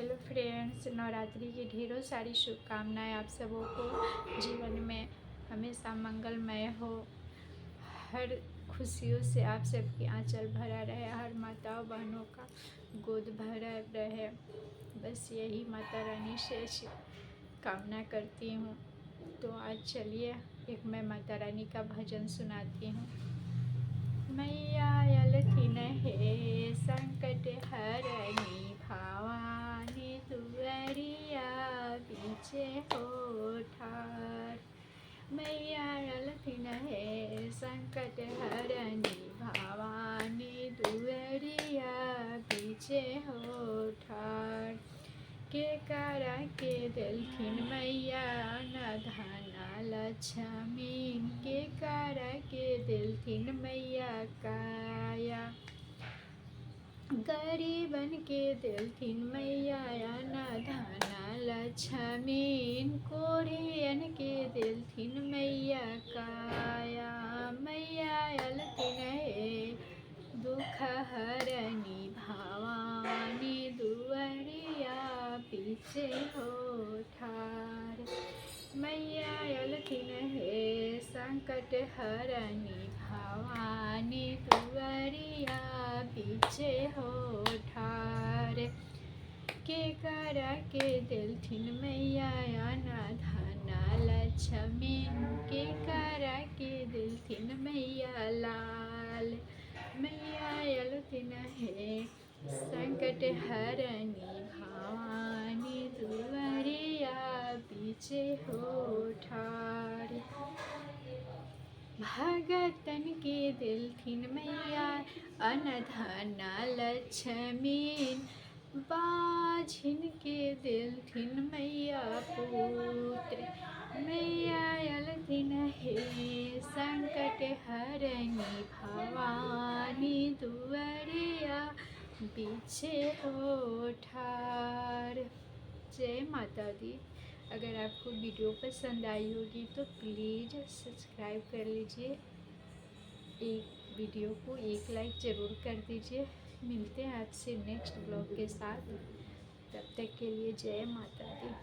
Hello friends, Navratri की ढेरों सारी शुभकामनाएं आप सबों को जीवन में हमेशा मंगलमय हो। हर खुशियों से आप सबकी आंचल भरा रहे, हर माताओं बहनों का गोद भरा रहे, बस यही माता रानी से कामना करती हूँ। तो आज चलिए एक मैं माता रानी का भजन सुनाती हूँ। मैया अलखिन हे संकट हरनी भवानी दुअरिया पीछे हो ठार। मैया अलखिन हे संकट हरनी भवानी दुअरिया पीछे हो ठार। के करा के दिलखिन मैया न धना लक्ष्मीन, के करा के दिलखिन मैया काया। गरीबन के दिलखिन मैया न धना लक्ष्मीन, कोढ़ियन के दिलखिन मैया काया। मैया अलखिन हे दुख हरनी भवानी दुअरिया पीछे हो ठार। मैया अलखिन हे संकट हरनी भवानी दुअरिया पीछे हो ठार। के करा के दिलखिन मैया न धना लक्ष्मीन, के करा के दिलखिन मैया लाल। मैया अलखिन हे संकट हरनी भवानी दुअरिया पीछे हो ठार। भगतन के दिलखिन मैया अनधना लक्ष्मीन, बाझिन के दिलखिन मैया पुत्र। मैया अलखिन हे संकट हरनी भवानी दुअरिया पीछे हो ठार। जय माता दी। अगर आपको वीडियो पसंद आई होगी तो प्लीज़ सब्सक्राइब कर लीजिए, एक वीडियो को एक लाइक ज़रूर कर दीजिए। मिलते हैं आपसे नेक्स्ट ब्लॉग के साथ, तब तक के लिए जय माता दी।